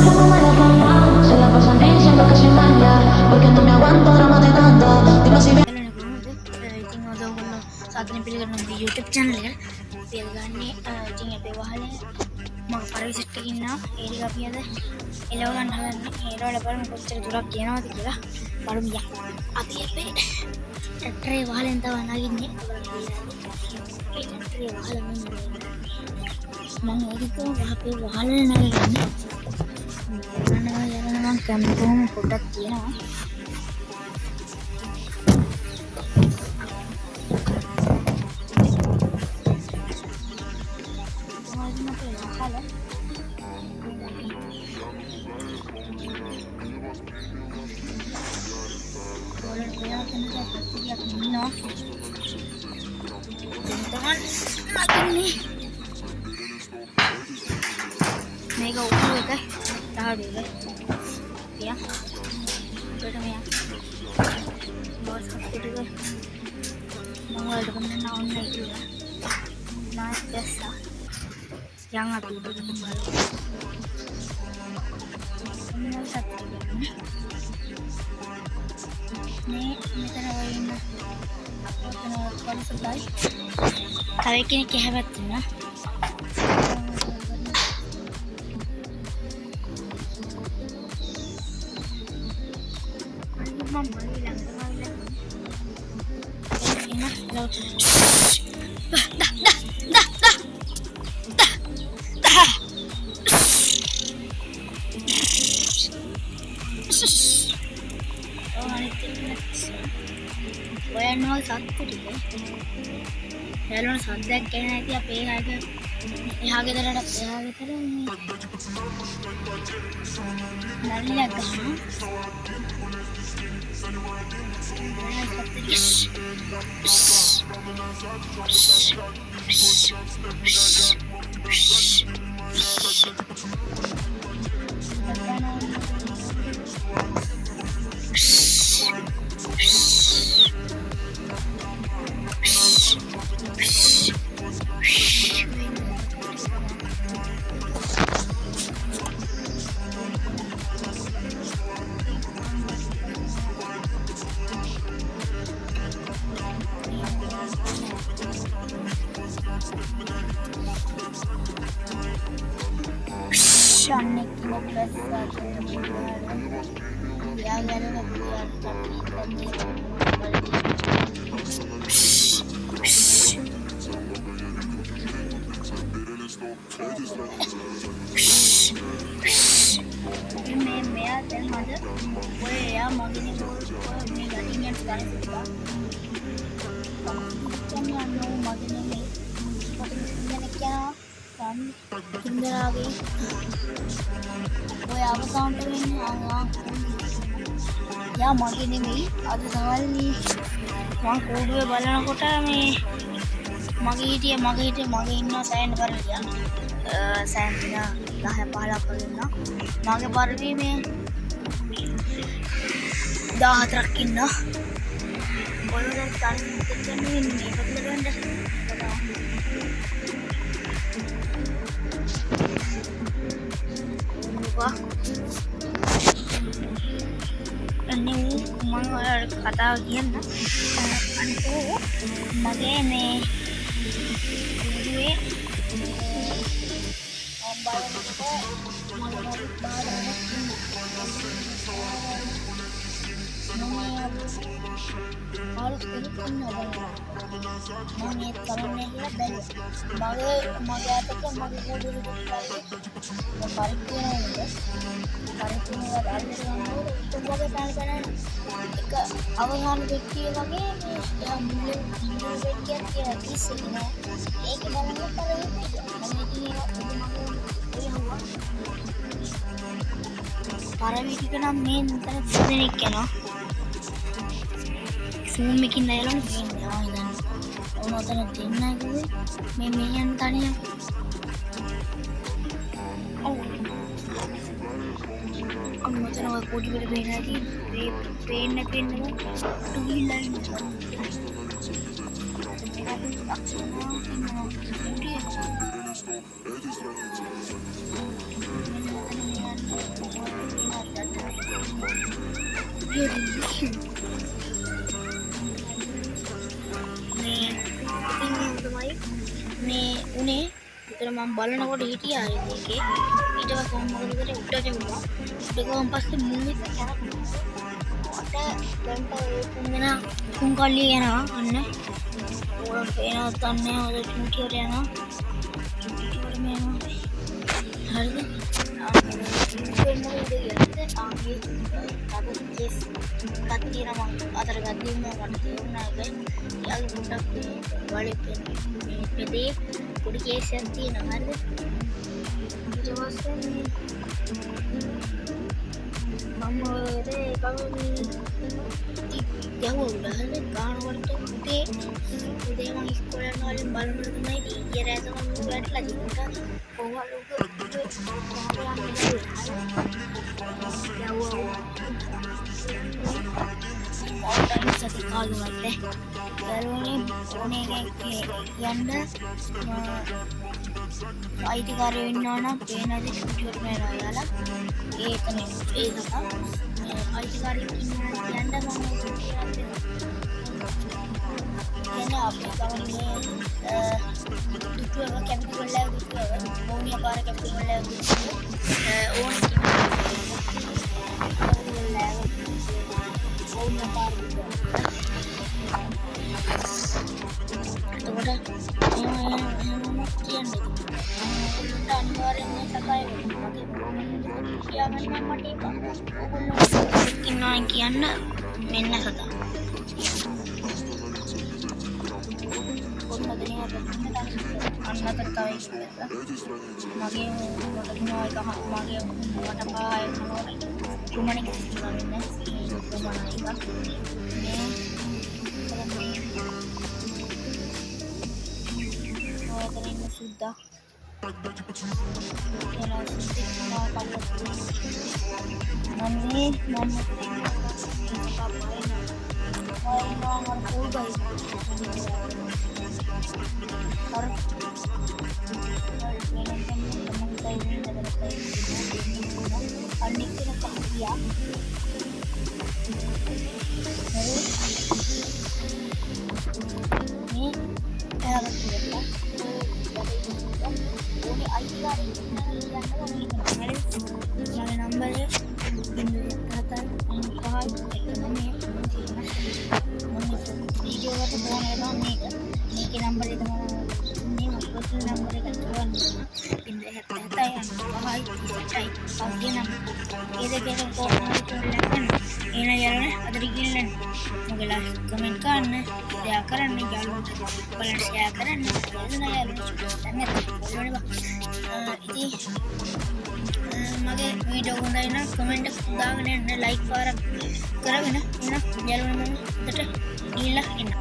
como me la fama. Se la pasan diciendo que soy mala, porque no me aguanto drama de tanta. Dime si ves. ඉතින් අද ඔයගොල්ලෝ සාදරයෙන් පිළිගන්නවා මේ YouTube channel එකට. අපි අද ගන්නේ ඉතින් අපේ වහලේ මම පරිසෙට් එකේ ඉන්නවා. ඒ ටික අපි අද එලව ගන්න හදන්නේ. ඒරවල බලමු කොච්චර දුරක් යනවද කියලා. බලමු යා. අපි අපේ ට්‍රැක්ටරේ වහලෙන් තමයි නගින්නේ. ඒ ට්‍රැක්ටරේ වහලෙන් මම ඒකෝ අපේ වහලේ නගින්නේ. මම කැමරාවම පොඩ්ඩක් තියනවා. මේක උඩු එක ඩාඩු එක තියා උඩට මෙයා බෝස් කප්පිට එක මම වලට ගන්න ඕනේ කියලා නෑ දැස්සා යන් අපි උඩට බලමු මොනවා සත්‍යද මේ මෙතන වයින්න ඔතන පොලිසයි තව කෙනෙක් හැබැයි ඉන්නවා Mom, ඔයන්වල් සත්තු ටික එයාලන සද්දයක් කියන ඇති අපේ එහා ගෙදරට එහා ගෙදර නල්ලක් ගන්න Shanik Kinderage ඔය අවසානට වෙන්නේ යා මගේ නෙමෙයි අද සමහර මම කෝඩුවේ බලනකොට මේ මගේ හිටියේ ඉන්නවා සෑහෙන පරිවියක් සෑහෙන 10 15ක් වගේ ඉන්නවා මගේ පරිවි මේ 14ක් ඉන්නවා ඔයගොල්ලෝ දැන් තනියෙන් ඉන්නේ මේකට වෙන්න ini mau kata gian anku mage me duit harus telepon mami kamarnya dia dan mage apa ke mage dulu pariknya itu pariknya ada තුන්වගේ පැනපැන එක අවහාන දෙකේ වගේ මේ මුල්ලේ දෙකක් කියලා කිසිම නෑ ඒක බලන්න පරිදි මම ඉතින් පරිවිතික නම් මේ මෙතන දෙනෙක් යනවා සූම් එකකින් දාලා තියෙනවා ඉතින් ඔනතන දෙන්නයි කිව්වේ මේ යන තනියම අම්මතන ඔය පොඩි වෙල බේනාදී මේ පේන්න ටුවීල් ලයින් මේ උනේ විතර මම බලනකොට හිටියා ඒකේ ඊට පස්සේ මම මොකද කරේ උඩට ගියා උඩ ගියාන් පස්සේ මුන්නෙත් කරා දැන් තුන් කල්ලි යනවා අන්න ඕන පේනවත් ගන්න ඔය ටියුටර් යනවා හරිද අතර ගත්තිම මට තේරුණා ඒක යාළු පොඩ්ඩක් වලේ මේ පොඩි කේසයක් තියෙනවා හරිද ඊට පස්සේ මම ඒ කවුරු යවුවා හරිද ගානකට උදේ මම ඉස්කෝලේ යනවා බලන්න තමයි ඊයේ රෑ තමයි වැටලා තිබුණා කොහොමද කාලුවත්ත දරුවනේ ඕනේ යන්න අයිතිකාරයෝ ඉන්නවා නම් පේනද ටියුටර් මේලා යාලා ඒකනේ ඒ තමයි අයිතිකාරයෙක් ඉන්නවා කියන්න මම කියන්නේ අපි ගමනේ දුක්ව කැපිටල් වල දුක්ව ඕනිය පාර කැපිටල් වල දුක්ව ඕන ඕනිය පාර එතකොට කියන්නේ අනිවාර්යෙන්ම සකයි කියන්න මට ඉන්නවා කියන්න මෙන්න සතා අන්නතර තව මගේ මොකක්නවා එක මගේ මට පාය කුමණෙක් ඉන්නවා මෙන්න කුමණයික මේ සුද්දා එනවා සිද්ධා මන්නේ මම कमेंट करना शेयर करना යාළුවන්ට බලන්න ෂෙයා කරන්න යන්න යාළුවෝ මගේ වීඩියෝ හොඳයි නම් කමෙන්ට් එකක් දාගෙන යන්න ලයික් පාරක් කරගෙන එන යාළුවෝ මම උඩට ගිහිල්ලා එන්න